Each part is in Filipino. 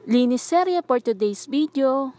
Linis serye for today's video.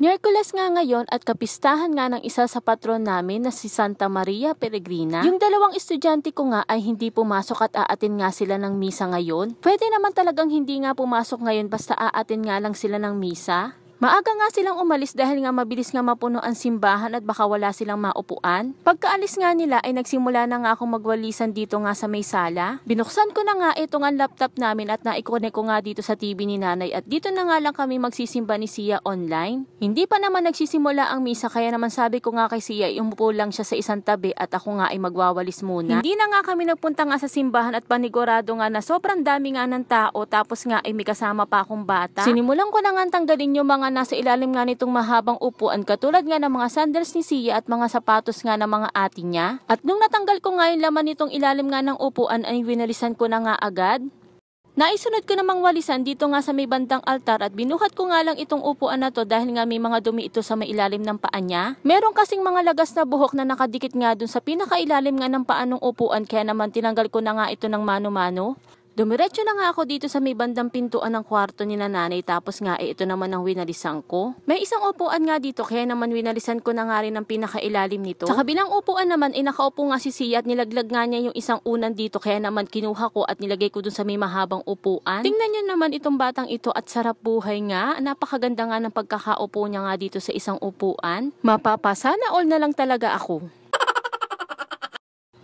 Miyerkules nga ngayon at kapistahan nga ng isa sa patron namin na si Santa Maria Peregrina. Yung dalawang estudyante ko nga ay hindi pumasok at aatin nga sila ng misa ngayon. Pwede naman talagang hindi nga pumasok ngayon basta aatin nga lang sila ng misa. Maaga nga silang umalis dahil nga mabilis nga mapuno ang simbahan at baka wala silang maupuan. Pagkaalis nga nila ay nagsimula na nga akong magwalisan dito nga sa may sala. Binuksan ko na nga itong ang laptop namin at naikonek ko nga dito sa TV ni nanay at dito na nga lang kami magsisimba ni Sia online. Hindi pa naman nagsisimula ang misa kaya naman sabi ko nga kay Sia umupo lang siya sa isang tabi at ako nga ay magwawalis muna. Hindi na nga kami nagpunta nga sa simbahan at panigurado nga na sobrang dami nga ng tao tapos nga ay may kasama pa akong bata. Sinimulan ko na nga tanggalin yung mga nasa ilalim nga nitong mahabang upuan katulad nga ng mga sandals ni Sia at mga sapatos nga ng mga ate niya. At nung natanggal ko nga yung laman nitong ilalim nga ng upuan ay winalisan ko na nga agad. Naisunod ko namang walisan dito nga sa may bandang altar at binuhat ko nga lang itong upuan na to dahil nga may mga dumi ito sa may ilalim ng paa niya. Meron kasing mga lagas na buhok na nakadikit nga dun sa pinakailalim nga ng paa ng upuan kaya naman tinanggal ko na nga ito ng mano-mano. Dumiretso na nga ako dito sa may bandang pintuan ng kwarto ni nanay tapos nga ito naman ang winalisan ko. May isang upuan nga dito kaya naman winalisan ko na nga rin ang pinakailalim nito. Sa kabilang upuan naman nakaupo nga si Sia at nilaglag nga niya yung isang unan dito kaya naman kinuha ko at nilagay ko dun sa may mahabang upuan. Tingnan nyo naman itong batang ito at sarap buhay nga. Napakaganda nga ng pagkakaupo niya nga dito sa isang upuan. Mapapasana all na lang talaga ako.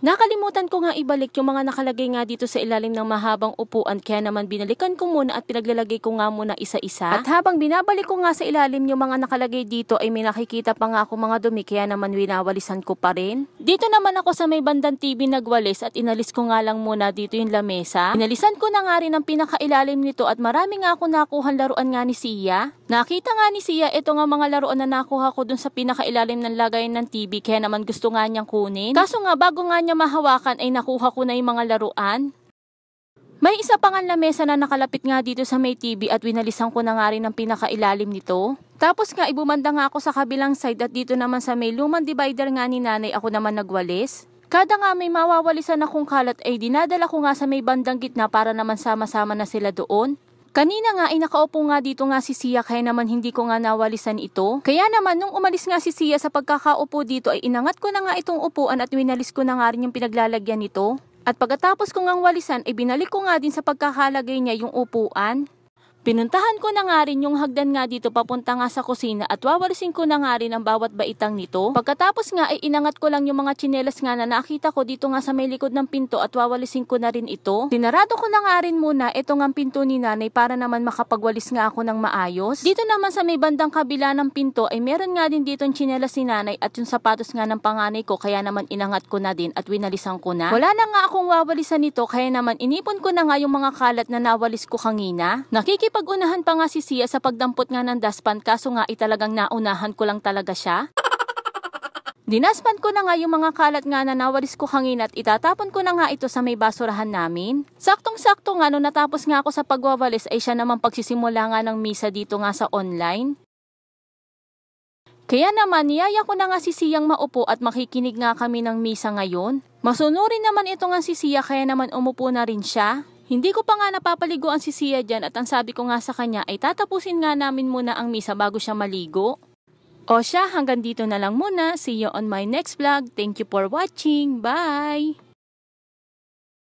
Nakalimutan ko nga ibalik yung mga nakalagay nga dito sa ilalim ng mahabang upuan kaya naman binalikan ko muna at pinaglalagay ko nga muna isa-isa. At habang binabalik ko nga sa ilalim yung mga nakalagay dito ay may nakikita pa nga ako mga dumi kaya naman winawalisan ko pa rin. Dito naman ako sa may bandang TV nagwalis at inalis ko nga lang muna dito yung lamesa. Inalisan ko na nga rin ang pinakailalim nito at marami nga ako nakuhan laruan nga ni Sia. Nakita nga ni Sia ito nga mga laruan na nakuha ko dun sa pinakailalim ng lagayan ng TV kaya naman gusto nga niyang kunin. Kaso nga bago nga niya mahawakan ay nakuha ko na yung mga laruan. May isa pang lamesa na nakalapit nga dito sa may TV at winalisan ko na nga rin ang pinakailalim nito. Tapos nga ibumanda nga ako sa kabilang side at dito naman sa may lumang divider nga ni nanay ako naman nagwalis. Kada nga may mawawalisan akong kalat ay dinadala ko nga sa may bandang gitna para naman sama-sama na sila doon. Kanina nga ay nakaupo nga dito nga si Sia kaya naman hindi ko nga nawalisan ito. Kaya naman nung umalis nga si Sia sa pagkakaupo dito ay inangat ko na nga itong upuan at winalis ko na nga rin yung pinaglalagyan nito. At pagkatapos ko ngang walisan ay binalik ko nga din sa pagkakalagay niya yung upuan. Pinuntahan ko na nga rin yung hagdan nga dito papunta nga sa kusina at wawalisin ko na nga rin ang bawat baitang nito. Pagkatapos nga ay inangat ko lang yung mga tsinelas nga na nakita ko dito nga sa may likod ng pinto at wawalisin ko na rin ito. Sinarado ko na nga rin muna itong ang pinto ni nanay para naman makapagwalis nga ako ng maayos. Dito naman sa may bandang kabila ng pinto ay meron nga din dito yung tsinelas ni nanay at yung sapatos nga ng panganay ko kaya naman inangat ko na din at winalisan ko na. Wala na nga akong wawalisan nito kaya naman inipon ko na nga yung mga kalat na nawalis ko kanina. Pag-unahan pa nga si Sia sa pagdampot nga ng dustpan kaso nga talagang naunahan ko lang talaga siya. Dinaspan ko na nga yung mga kalat nga na nawalis ko kanina at itatapon ko na nga ito sa may basurahan namin. Saktong-sakto nga nung natapos nga ako sa pagwawalis ay siya naman pagsisimula nga ng misa dito nga sa online. Kaya naman niyaya ko na nga si Siyang maupo at makikinig nga kami ng misa ngayon. Masunurin naman ito nga si Sia kaya naman umupo na rin siya. Hindi ko pa nga napapaliguan si Sia dyan at ang sabi ko nga sa kanya ay tatapusin nga namin muna ang misa bago siya maligo. O siya, hanggang dito na lang muna. See you on my next vlog. Thank you for watching. Bye!